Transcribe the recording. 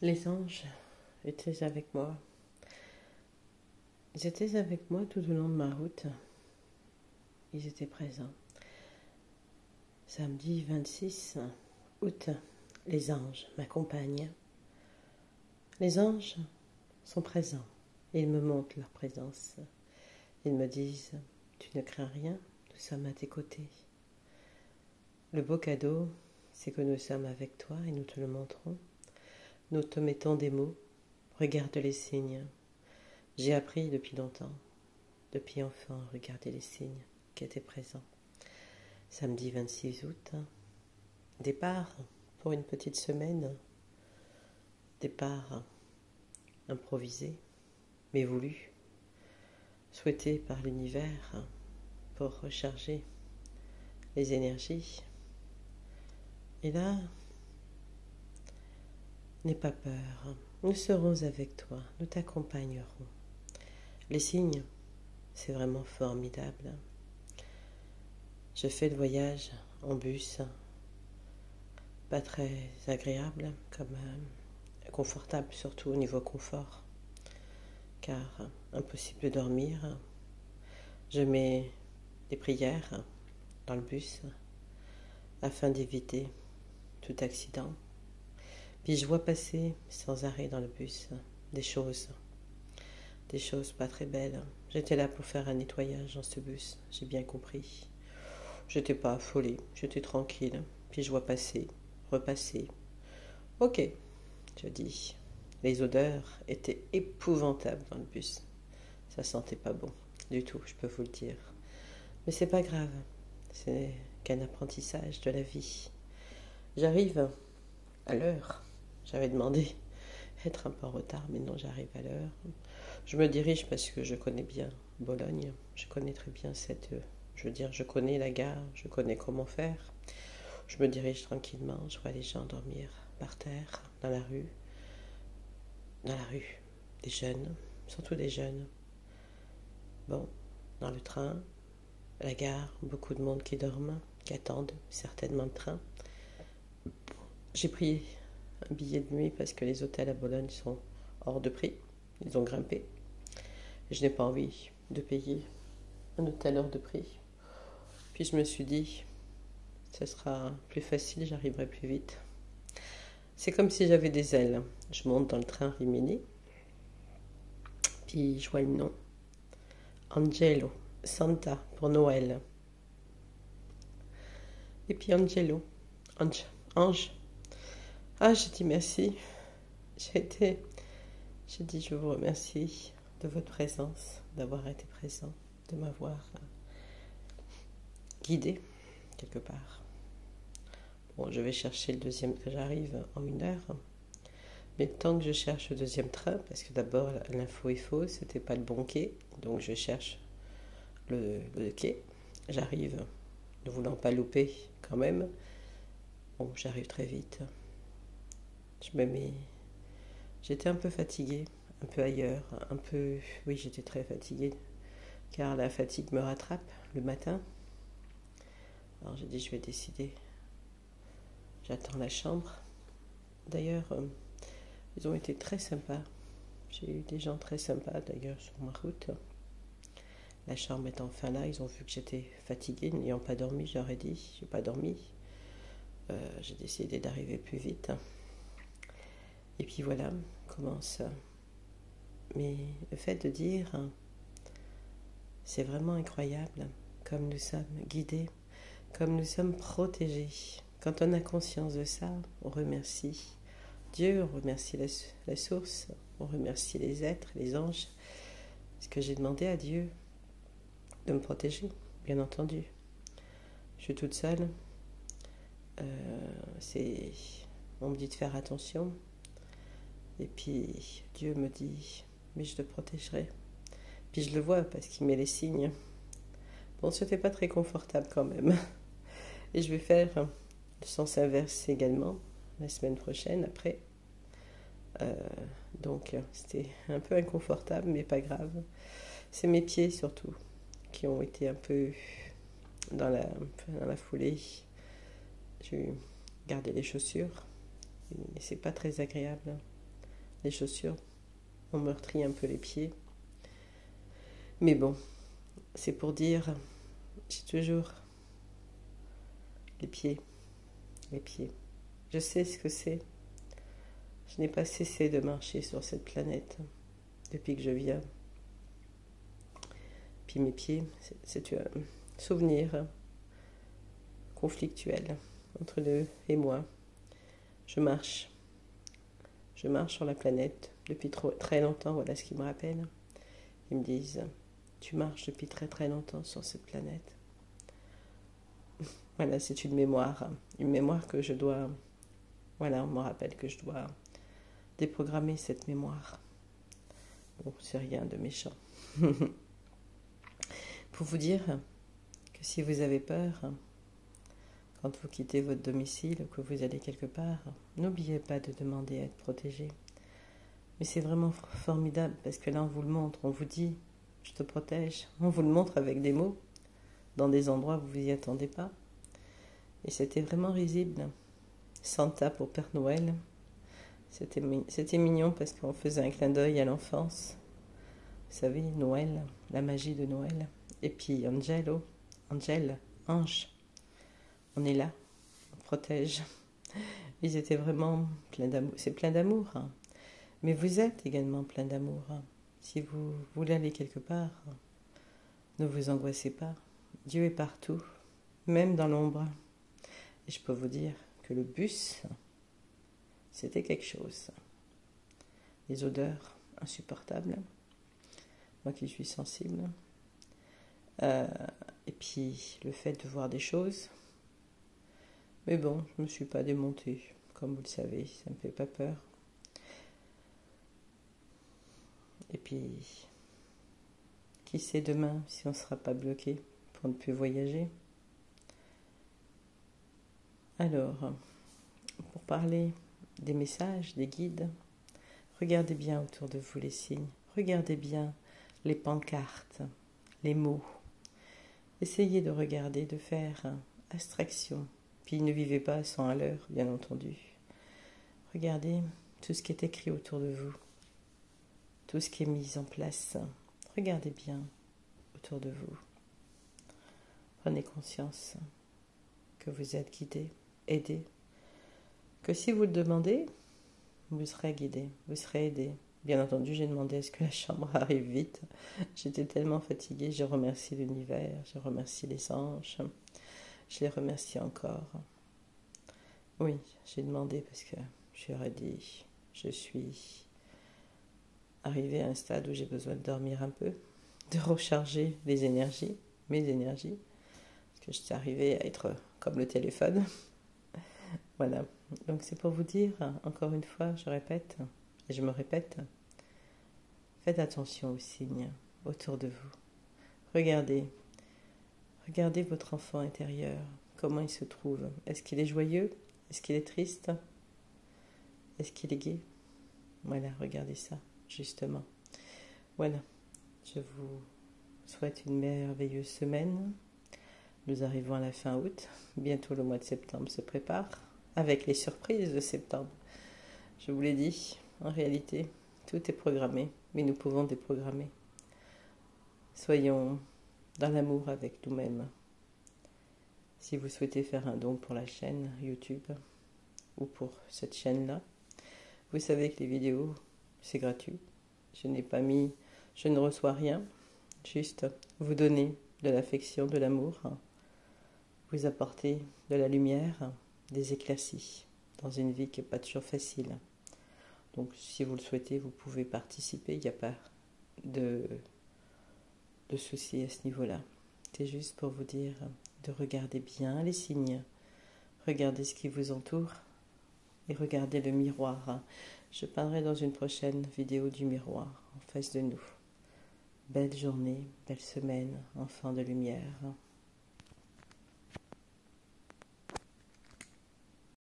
Les anges étaient avec moi. Ils étaient avec moi tout au long de ma route. Ils étaient présents. Samedi 26 août, les anges m'accompagnent. Les anges sont présents. Ils me montrent leur présence. Ils me disent « Tu ne crains rien, nous sommes à tes côtés. » Le beau cadeau, c'est que nous sommes avec toi et nous te le montrons. Nous te mettons des mots. Regarde les signes. J'ai appris depuis longtemps, depuis enfant, à regarder les signes qui étaient présents. Samedi 26 août, départ pour une petite semaine. Départ improvisé, mais voulu, souhaité par l'univers pour recharger les énergies. Et là, n'aie pas peur, nous serons avec toi, nous t'accompagnerons. Les signes, c'est vraiment formidable. Je fais le voyage en bus, pas très agréable, comme confortable, surtout au niveau confort, car impossible de dormir. Je mets des prières dans le bus afin d'éviter tout accident. Puis je vois passer sans arrêt dans le bus des choses pas très belles. J'étais là pour faire un nettoyage dans ce bus, j'ai bien compris. J'étais pas affolée, j'étais tranquille. Puis je vois passer, repasser. Ok, je dis. Les odeurs étaient épouvantables dans le bus. Ça sentait pas bon du tout, je peux vous le dire. Mais c'est pas grave, c'est qu'un apprentissage de la vie. J'arrive à l'heure. J'avais demandé être un peu en retard, mais non, j'arrive à l'heure. Je me dirige parce que je connais bien Bologne. Je connais très bien je connais la gare, je connais comment faire. Je me dirige tranquillement, je vois les gens dormir par terre, dans la rue. Des jeunes, surtout des jeunes. Bon, dans le train, à la gare, beaucoup de monde qui dorment, qui attendent certainement le train. J'ai pris un billet de nuit parce que les hôtels à Bologne sont hors de prix. Ils ont grimpé. Et je n'ai pas envie de payer un hôtel hors de prix. Puis je me suis dit, ce sera plus facile, j'arriverai plus vite. C'est comme si j'avais des ailes. Je monte dans le train Rimini. Puis je vois le nom. Angelo, Santa pour Noël. Et puis Angelo, Ange. Ah, j'ai dit merci. J'ai dit je vous remercie de votre présence, d'avoir été présent, de m'avoir guidé quelque part. Bon, je vais chercher le deuxième, j'arrive en 1 heure. Mais le temps que je cherche le deuxième train, parce que d'abord l'info est fausse, c'était pas le bon quai, donc je cherche le quai. J'arrive, ne voulant pas louper quand même. Bon, j'arrive très vite. J'étais un peu fatiguée, un peu ailleurs, oui, j'étais très fatiguée, car la fatigue me rattrape le matin. Alors j'ai dit, je vais décider. J'attends la chambre. D'ailleurs, ils ont été très sympas. J'ai eu des gens très sympas d'ailleurs sur ma route. La chambre est enfin là, ils ont vu que j'étais fatiguée, n'ayant pas dormi, je leur ai dit, j'ai pas dormi. J'ai décidé d'arriver plus vite. Et puis voilà, commence. Mais le fait de dire, c'est vraiment incroyable, comme nous sommes guidés, comme nous sommes protégés. Quand on a conscience de ça, on remercie Dieu, on remercie la source, on remercie les êtres, les anges. Parce que j'ai demandé à Dieu de me protéger, bien entendu. Je suis toute seule. On me dit de faire attention. Et puis Dieu me dit, mais je te protégerai. Puis je le vois parce qu'il met les signes. Bon, c'était pas très confortable quand même. Et je vais faire le sens inverse également, la semaine prochaine, après. Donc c'était un peu inconfortable, mais pas grave. C'est mes pieds surtout qui ont été un peu dans la foulée. J'ai gardé les chaussures, et c'est pas très agréable. Les chaussures ont meurtri un peu les pieds. Mais bon, c'est pour dire, j'ai toujours les pieds. Je sais ce que c'est. Je n'ai pas cessé de marcher sur cette planète depuis que je viens. Puis mes pieds, c'est un souvenir conflictuel entre eux et moi. Je marche sur la planète depuis très longtemps, voilà ce qu'ils me rappellent. Ils me disent, tu marches depuis très très longtemps sur cette planète. Voilà, c'est une mémoire que je dois, voilà, on me rappelle que je dois déprogrammer cette mémoire. Bon, c'est rien de méchant. Pour vous dire que si vous avez peur, quand vous quittez votre domicile ou que vous allez quelque part, n'oubliez pas de demander à être protégé. Mais c'est vraiment formidable parce que là on vous le montre, on vous dit je te protège, on vous le montre avec des mots dans des endroits où vous n'y attendez pas. Et c'était vraiment risible. Santa pour Père Noël, c'était mignon parce qu'on faisait un clin d'œil à l'enfance. Vous savez, Noël, la magie de Noël. Et puis ange, on est là, on protège. Ils étaient vraiment pleins d'amour. C'est plein d'amour, hein. Mais vous êtes également plein d'amour. Hein. Si vous voulez aller quelque part, ne vous angoissez pas. Dieu est partout, même dans l'ombre. Et je peux vous dire que le bus, c'était quelque chose. Les odeurs insupportables, moi qui suis sensible. Et puis le fait de voir des choses. Mais bon, je ne me suis pas démontée, comme vous le savez, ça ne me fait pas peur. Et puis, qui sait demain si on ne sera pas bloqué pour ne plus voyager. Alors, pour parler des messages, des guides, regardez bien autour de vous les signes, regardez bien les pancartes, les mots. Essayez de regarder, de faire abstraction. Puis ne vivez pas à 100 à l'heure, bien entendu. Regardez tout ce qui est écrit autour de vous, tout ce qui est mis en place. Regardez bien autour de vous. Prenez conscience que vous êtes guidé, aidé, que si vous le demandez, vous serez guidé, vous serez aidé. Bien entendu, j'ai demandé à ce que la chambre arrive vite. J'étais tellement fatiguée, je remercie l'univers, je remercie les anges, je les remercie encore. Oui, j'ai demandé parce que je leur ai dit, je suis arrivée à un stade où j'ai besoin de dormir un peu, de recharger les énergies, mes énergies, parce que j'étais arrivée à être comme le téléphone. Voilà, donc c'est pour vous dire, encore une fois, je répète, et je me répète, faites attention aux signes autour de vous. Regardez votre enfant intérieur, comment il se trouve. Est-ce qu'il est joyeux? Est-ce qu'il est triste? Est-ce qu'il est gai? Voilà, regardez ça, justement. Voilà, je vous souhaite une merveilleuse semaine. Nous arrivons à la fin août. Bientôt le mois de septembre se prépare, avec les surprises de septembre. Je vous l'ai dit, en réalité, tout est programmé, mais nous pouvons déprogrammer. Soyons dans l'amour avec nous-mêmes. Si vous souhaitez faire un don pour la chaîne YouTube ou pour cette chaîne-là, vous savez que les vidéos, c'est gratuit. Je ne reçois rien, juste vous donner de l'affection, de l'amour, vous apporter de la lumière, des éclaircies dans une vie qui n'est pas toujours facile. Donc si vous le souhaitez, vous pouvez participer, il n'y a pas de soucis à ce niveau-là. C'est juste pour vous dire de regarder bien les signes, regardez ce qui vous entoure et regardez le miroir. Je parlerai dans une prochaine vidéo du miroir en face de nous. Belle journée, belle semaine, enfant de lumière.